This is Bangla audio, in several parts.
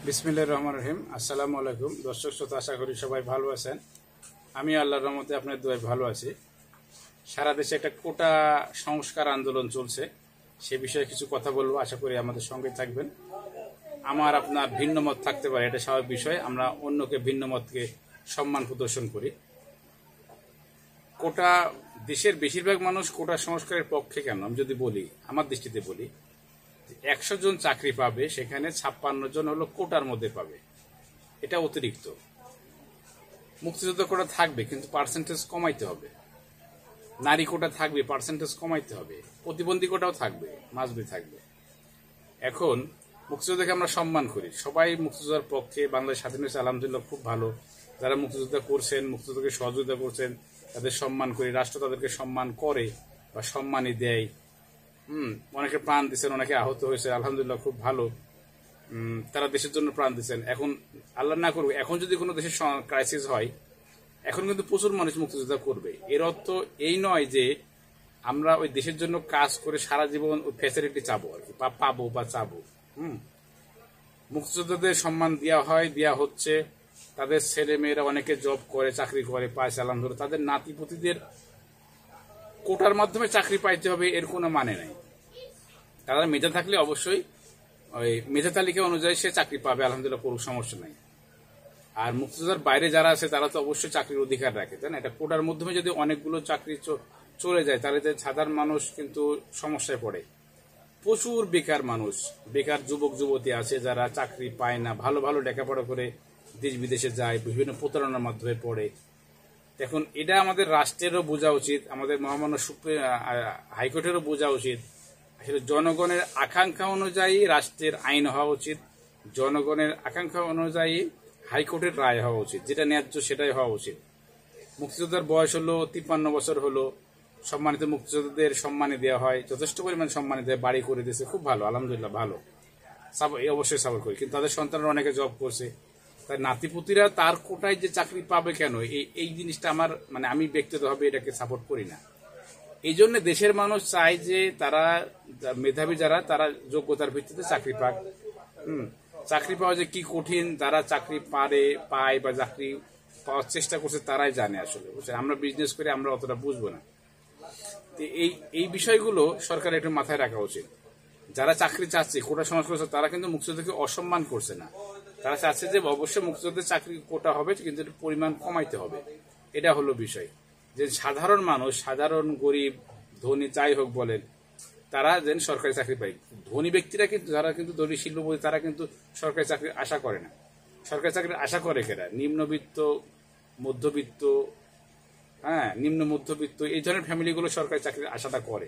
বিসমিল্লাহির রহমানির রহিম। আসসালামু আলাইকুম দর্শক শ্রোতা, আশা করি সবাই ভালো আছেন। আমি আল্লাহর রহমতে আপনার দোয়ায় ভালো আছি। সারা দেশে একটা কোটা সংস্কার আন্দোলন চলছে, সে বিষয়ে কিছু কথা বলবো, আশা করি আমাদের সঙ্গে থাকবেন। আমার আপনার ভিন্ন মত থাকতে পারে, এটা স্বাভাবিক বিষয়। আমরা অন্যকে ভিন্ন মতকে সম্মান প্রদর্শন করি। কোটা, দেশের বেশিরভাগ মানুষ কোটা সংস্কারের পক্ষে কেন আমি যদি বলি, আমার দৃষ্টিতে বলি, 100 জন চাকরি পাবে, সেখানে 56 জন হলো কোটার মধ্যে পাবে। এটা অতিরিক্ত। মুক্তিযুদ্ধ কোটা থাকবে, কিন্তু পার্সেন্টেজ কমাইতে হবে। নারী কোটা থাকবে, পার্সেন্টেজ কমাইতে হবে। প্রতিবন্ধী কোটাও থাকবে, মাসবি থাকবে। এখন মুক্তিযুদ্ধকে আমরা সম্মান করি, সবাই মুক্তিযোদ্ধার পক্ষে। বাংলাদেশ স্বাধীন হয়েছে, আলহামদুলিল্লাহ, খুব ভালো। যারা মুক্তিযোদ্ধা করছেন, মুক্তিযুদ্ধকে সহযোগিতা করছেন, তাদের সম্মান করি। রাষ্ট্র তাদেরকে সম্মান করে বা সম্মানই দেয়। অনেকে প্রাণ দিচ্ছেন, অনেকে আহত হয়েছে, আলহামদুলিল্লাহ, খুব ভালো। তারা দেশের জন্য প্রাণ দিচ্ছেন। এখন আল্লাহ না করুক, এখন যদি কোনো দেশের ক্রাইসিস হয়, এখন কিন্তু প্রচুর মানুষ মুক্তিযোদ্ধা করবে। এর অর্থ এই নয় যে আমরা ওই দেশের জন্য কাজ করে সারা জীবন ওই ফ্যাসিলিটি চাবো আর কি, পাবো বা চাবো। মুক্তিযোদ্ধাদের সম্মান দেওয়া হচ্ছে। তাদের ছেলে মেয়েরা অনেকে জব করে, চাকরি করে, পায়, আলহামদুলিল্লাহ। তাদের নাতিপুতিদের কোটার মাধ্যমে চাকরি পাইতে হবে এর কোনো মানে নাই। তারা মেধা থাকলে অবশ্যই ওই মেধা তালিকা অনুযায়ী সে চাকরি পাবে, আলহামদুলিল্লাহ, কোনো সমস্যা নাই। আর মুক্তিযোদ্ধার বাইরে যারা আছে তারা তো অবশ্যই চাকরির অধিকার রাখে, তাই না? এটা কোটার মাধ্যমে যদি অনেকগুলো চাকরি চলে যায়, তাহলে সাধারণ মানুষ কিন্তু সমস্যায় পড়ে। প্রচুর বেকার মানুষ, বেকার যুবক যুবতী আছে যারা চাকরি পায় না, ভালো ভালো লেখাপড়া করে দেশ বিদেশে যায়, বিভিন্ন প্রতারণার মাধ্যমে পড়ে। এখন এটা আমাদের রাষ্ট্রেরও বোঝা উচিত, আমাদের মহামান্য হাইকোর্টেরও বোঝা উচিত। আসলে জনগণের আকাঙ্ক্ষা অনুযায়ী রাষ্ট্রের আইন হওয়া উচিত, জনগণের আকাঙ্ক্ষা অনুযায়ী হাইকোর্টের রায় হওয়া উচিত, যেটা ন্যায্য সেটাই হওয়া উচিত। মুক্তিযোদ্ধার বয়স হলো 53 বছর হলো, সম্মানিত মুক্তিযোদ্ধাদের সম্মানী দেওয়া হয়, যথেষ্ট পরিমাণ সম্মানী দেওয়া, বাড়ি করে দিয়েছে, খুব ভালো, আলহামদুলিল্লাহ, ভালো। অবশ্যই সাপোর্ট করি, কিন্তু তাদের সন্তানরা অনেকে জব করছে। তাই নাতিপুতিরা তার কোটায় যে চাকরি পাবে কেন, এই জিনিসটা আমার আমি ব্যক্তিগতভাবে এটাকে সাপোর্ট করি না। এই জন্য দেশের মানুষ চায় যে তারা মেধাবী যারা, তারা যোগ্যতার ভিত্তিতে চাকরি পাক। চাকরি পাওয়া যে কি কঠিন, যারা চাকরি পায় বা চাকরি পাওয়ার চেষ্টা করছে তারাই জানে। আসলে বুঝছেন, আমরা বিজনেস করে আমরা অতটা বুঝবো না। এই বিষয়গুলো সরকারের একটু মাথায় রাখা উচিত। যারা চাকরি চাচ্ছে, কোটা সংস্কার, তারা কিন্তু মুক্তিযোদ্ধাকে অসম্মান করছে না। তারা চাচ্ছে যে অবশ্যই মুক্তিযোদ্ধার চাকরি কোটা হবে, কিন্তু পরিমাণ কমাইতে হবে। এটা হলো বিষয়, যে সাধারণ মানুষ, সাধারণ গরিব ধনী যাই হোক বলেন, তারা যেন সরকারি চাকরি পায়। ধনী ব্যক্তিরা কিন্তু, যারা কিন্তু ধনী শিল্পপতি, তারা কিন্তু সরকারি চাকরির আশা করে না। সরকারি চাকরির আশা করে কেরা? নিম্নবিত্ত, মধ্যবিত্ত, নিম্ন মধ্যবিত্ত, এই ধরনের ফ্যামিলিগুলো সরকারি চাকরির আশাটা করে।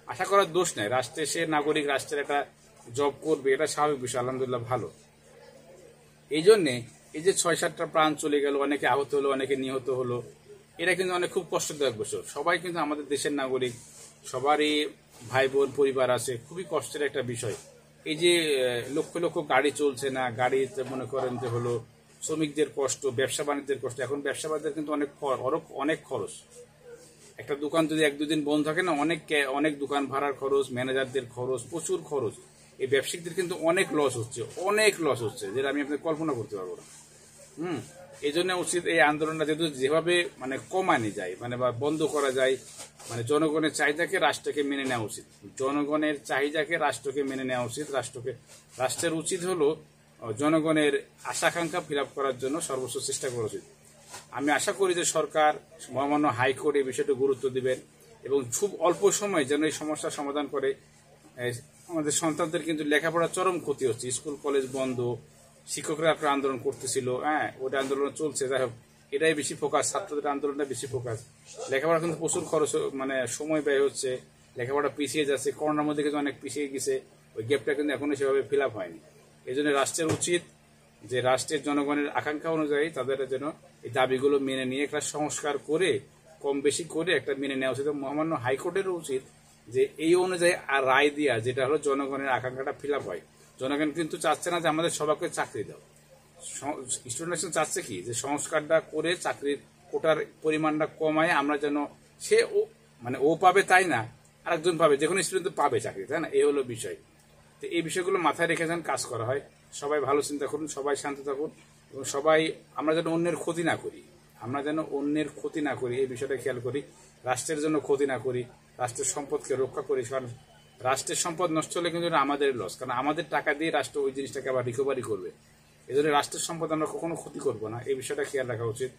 আশা করার দোষ নেই, রাষ্ট্রে সে নাগরিক, রাষ্ট্রের একটা জব করবে, এটা স্বাভাবিক বিষয়, আলহামদুলিল্লাহ, ভালো। এই জন্যে এই যে 6-7টা প্রাণ চলে গেল, অনেকে আহত হলো, অনেকে নিহত হলো, এটা কিন্তু অনেক খুব কষ্টদায়ক বিষয়। সবাই কিন্তু আমাদের দেশের নাগরিক, সবারই ভাই বোন পরিবার আছে, খুবই কষ্টের একটা বিষয়। এই যে লক্ষ লক্ষ গাড়ি চলছে না, গাড়িতে মনে করেন যে হলো শ্রমিকদের কষ্ট, ব্যবসা বাণিজ্যের কষ্ট। এখন ব্যবসা বাণিজ্যের কিন্তু অনেক খরচ। একটা দোকান যদি 1-2 দিন বন্ধ থাকে না, অনেক দোকান ভাড়ার খরচ, ম্যানেজারদের খরচ, প্রচুর খরচ। এই ব্যবসায়িকদের কিন্তু অনেক লস হচ্ছে, যেটা আমি আপনাকে কল্পনা করতে পারবো না। এই জন্য উচিত এই আন্দোলনটা যেভাবে কমানো যায়, বা বন্ধ করা যায়, জনগণের চাহিদাকে রাষ্ট্রকে মেনে নেওয়া উচিত। জনগণের চাহিদাকে রাষ্ট্রকে মেনে নেওয়া উচিত। রাষ্ট্রের উচিত হলো জনগণের আশাকাঙ্ক্ষা ফিল আপ করার জন্য সর্বোচ্চ চেষ্টা করা উচিত। আমি আশা করি যে সরকার, মহামান্য হাইকোর্ট এই বিষয়টা গুরুত্ব দিবেন এবং খুব অল্প সময় যেন এই সমস্যার সমাধান করে। আমাদের সন্তানদের কিন্তু লেখাপড়ার চরম ক্ষতি হচ্ছে, স্কুল কলেজ বন্ধ, শিক্ষকরা একটা আন্দোলন করতেছিল, ওটা আন্দোলন চলছে। যাই হোক, এটাই বেশি ফোকাস, ছাত্রদের আন্দোলনটা বেশি ফোকাস। লেখাপড়া কিন্তু প্রচুর খরচ, সময় ব্যয় হচ্ছে, লেখাপড়া পিছিয়ে যাচ্ছে। করোনার মধ্যে কিন্তু অনেক পিছিয়ে গেছে, ওই গ্যাপটা কিন্তু এখনো সেভাবে ফিল আপ হয়নি। এই জন্য রাষ্ট্রের উচিত যে রাষ্ট্রের জনগণের আকাঙ্ক্ষা অনুযায়ী তাদের যেন এই দাবিগুলো মেনে নিয়ে একটা সংস্কার করে, কম বেশি করে একটা মেনে নেওয়া উচিত। মহামান্য হাইকোর্টেরও উচিত যে এই অনুযায়ী রায় দেওয়া, যেটা হলো জনগণের আকাঙ্ক্ষাটা ফিল আপ হয়। জনগণ কিন্তু চাচ্ছে না যে আমাদের সবাইকে চাকরি দাও। স্টুডেন্ট চাচ্ছে কি, যে সংস্কারটা করে চাকরির কোটার পরিমাণটা কমায় আমরা যেন ও পাবে তাই না, আরেকজন পাবে, যে কোনো স্টুডেন্ট পাবে চাকরি, তাই না? এই হলো বিষয়। তো এই বিষয়গুলো মাথায় রেখে যেন কাজ করা হয়। সবাই ভালো চিন্তা করুন, সবাই শান্ত থাকুন এবং সবাই আমরা যেন অন্যের ক্ষতি না করি, এই বিষয়টা খেয়াল করি। রাষ্ট্রের জন্য ক্ষতি না করি, রাষ্ট্রের সম্পদকে রক্ষা করি, কারণ রাষ্ট্রের সম্পদ নষ্ট হলে কিন্তু আমাদের লস, কারণ আমাদের টাকা দিয়ে রাষ্ট্র ওই জিনিসটাকে আবার রিকভারি করবে। এই জন্য রাষ্ট্রের সম্পদ আমরা কখনো ক্ষতি করব না, এই বিষয়টা খেয়াল রাখা উচিত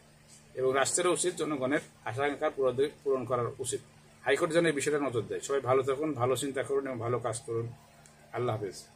এবং রাষ্ট্রেরও উচিত জনগণের আশা-আকাঙ্ক্ষা পূরণ করা উচিত। হাইকোর্ট যেন এই বিষয়টা নজর দেয়। সবাই ভালো থাকুন, ভালো চিন্তা করুন এবং ভালো কাজ করুন। আল্লাহ হাফেজ।